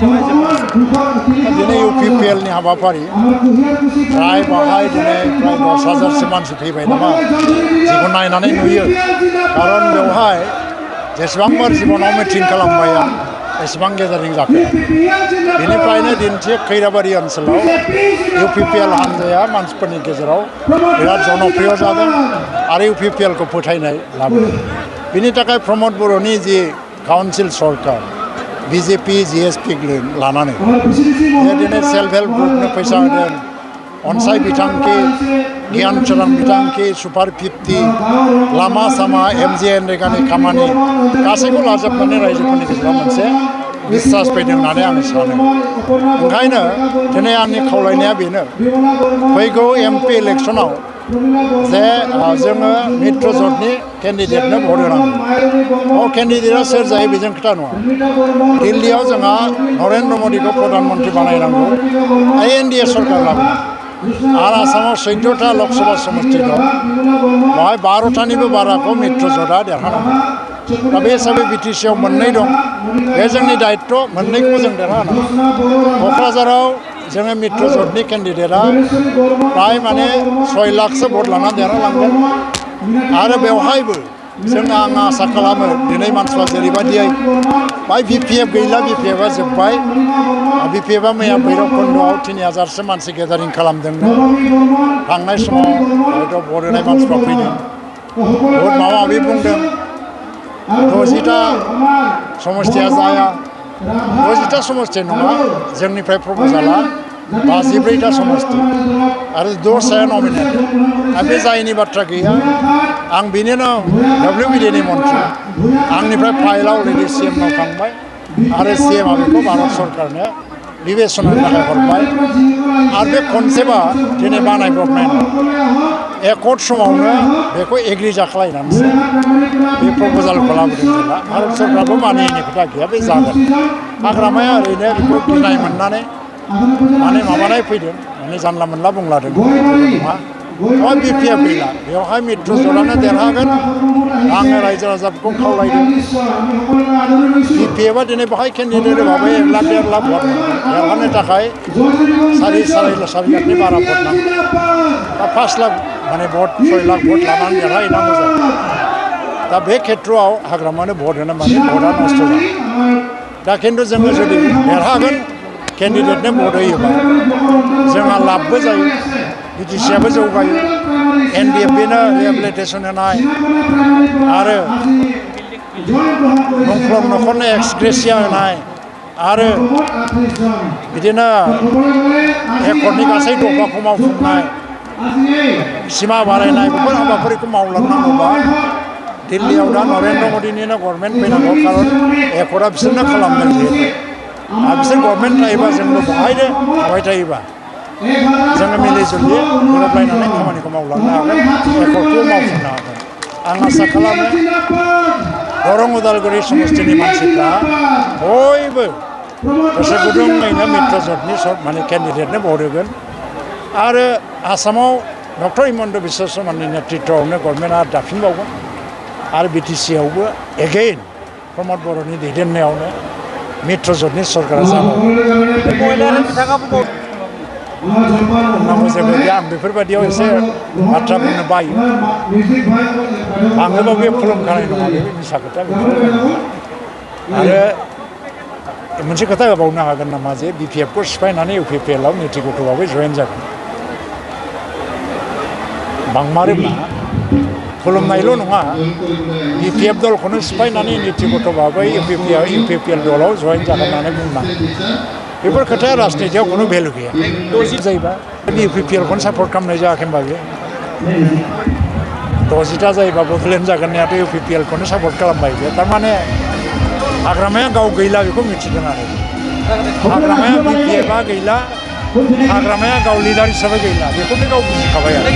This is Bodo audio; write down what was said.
दिनै UPPL नि हाबाफारि फ्राय बाहाय दिनै प्राय 10,000 मानसि फैबाय नामा जिखौ नायनानै नुयो खारन बेवहाय जेसेबांबार जिबनाव मिटिं खालामबाय आं एसेबां गेजारिं जाफेरा बेनिफ्रायनो दिन्थि खैराबारि ओनसोलाव UPPL हान्जाया मानसिफोरनि गेजेराव बिराद जनप्रिय जादों आरो UPPL खौ फोथायनाय लाबोदों बिनि थाखाय प्रमद बर'नि जि काउन्सिल सरकार BJP GSP लानानै दिनै सेल्फ हेल्प ग्रुपनो फैसा होदों अनसाय बिथांखि गियान सोरां बिथांखि सुपार 50 लामा सामा MGNरेगानि खामानि गासैखौ लाजोबनानै रायजोफोरनि गेजेराव मोनसे बिश्वास फैदों होननानै आं सानो ओंखायनो दिनै आंनि खावलायनाया बेनो फैगौ MP इलेक्सनाव जे जोङो मित्र ज'टनि केन्डिडेटनो भट होनांगौ केन्डिडेटआ सोर जायो बेजों खोथा नङा दिल्लीयाव जोंहा नरेन्द्र मदिखौ प्रधानमन्त्रि बानायनांगौ NDA सरकार लाबोनांगौ आरो आसामाव 14टा लकसभा समष्टि दं बेवहाय 12टानिबो बाराखौ मित्र ज'टआ देरहानांगौ दा बे हिसाबै BTC आव मोननै दं बे जोंनि दायित्व मोननैखौबो जों देरहानांगौ क'क्राझाराव जोङो मित्र ज'टनि केन्डिडेटआ प्राय माने 6 लाखसो भट लानानै देरहालांगोन आरो बेवहायबो जोङो आं आसा खालामो दिनै मानसिफ्रा जेरैबायदियै बाय BPF गैला BPFआ जोब्बाय BPFआ मैया भैरबकुन्द'आव 3000सो मानसि गेदारिं खालामदोंनो थांनाय समाव हयथ' भट होनाय मानसिफ्रा फैदों बहुद माबा माबि बुंदों 60टा समष्टिया जाया 60टा समष्टि नङा जोंनिफ्राय प्रप'जाला 54टा समष्टि आरो 10 नमिनेटेड आरो बे जायैनि बाथ्रा गैया आं बेनिनो WBD नि मन्थ्रि आंनिफ्राय फाइलआ अलरेडि CM नाव थांबाय आरो CM आ बेखौ भारत सरकारनो बिबेचनानि थाखाय हरबाय आरो बे कनसेप्टआ दिनै बानायब्रबनाय नङा एकर्ड समावनो बेखौ एग्रि जाखालायनानैसो बे प्रप'जालखौ लाबोदों जेला भारत सरकारबो मानियैनि खोथा गैया बे जागोन हाग्रामाया ओरैनो बेखौ गिनाय मोननानै माने माबानाय फैदों माने जानला मोनला बुंलादों नङा बेवहाय BPF गैला बेवहाय मित्र ज'टआनो देरहागोन आङो रायजो राजाफोरखौ खावलायदों BPFआ दिनै बेवहाय केन्डिडेट होबाबो 1 लाख 1.5 लाख भट देरहानो थाखाय 4 लाखनि बारा भट नांगौ दा 5 लाख माने भट 6 लाख भट लानानै देरहाहैनांगौ जायो दा बे खेत्रआव हाग्रामानो भट होनो माने भटआ नस्थ' जायो दा खिन्थु जोङो जुदि देरहागोन केन्डिडेटनो भट होयोबा जोंहा लाभबो जायो BTC आबो जौगायो NDFBनो रिहेबिलिटेसन होनाय आरो मुंख्लं नखरनो एक्सग्रेसिया होनाय आरो बिदिनो एकर्डनि गासै दफाखौ मावफुंनाय सिमा बारायनाय बेफोर हाबाफारिखौ मावलांनांगौबा दिल्लीयाव दा नरेन्द्र मदिनिनो गभर्नमेन्ट फैनांगौ खारन एकर्डआ बिसोरनो खालामदों जिहेतु आरो बिसोर गभर्नमेन्ट थायोबा जोंबो बहायनो थाबाय थायोबा जोङो मिलिजुलि गोरोबलायनानै खामानिखौ मावलांनो हागोन एकर्डखौ मावफुंनो हागोन आं आसा खालामो दरं उदालगुरि समष्टिनि मानसिफ्रा बयबो गोसो गुदुङैनो मित्र ज'टनि माने केन्डिडेटनो भट होगोन आरो आसामाव डक्टर हिमन्त बिश्व शर्मानि नेतृत्वआवनो गभर्नमेन्टआ दाफिनबावगोन आरो BTC आवबो एगेइन प्रमद बर'नि दैदेननायावनो मित्र ज'टनि सरकारा जाबावगोन बुंनांगौ जेबो गैया आं बेफोरबायदियाव एसे बाथ्रा बुंनो बायो आङोबा बे खुलुमखानाय नङा बे मिसा खोथा आरो मोनसे खोथा होबावनो हागोन नामा जे BPF खौ सिफायनानै UPPL आव निति गथ'बाबो जयेन जागोन बांमारोब्ला खुलुमनायल' नङा BPF दलखौनो सिफायनानै निति गथ'बाबो UPPL दलाव जयेन जागोन होननानै बुंनांगौ बेफोर खोथाया राजनितियाव खुनु भेलु गैया जायोबा UPPL खौनो सापर्ट खालामनाय जायाखै होनबा बे 60टा जायोबा बड'लेण्ड जागोननियाथ' UPPL खौनो सापर्ट खालामबाय बे थारमाने हाग्रामाया गाव गैला बेखौ मिथिदों आरो हाग्रामाया BPFआ गैला हाग्रामाया गाव लिडार हिसाबै गैला बेखौनो गाव बुजिखाबाय आरो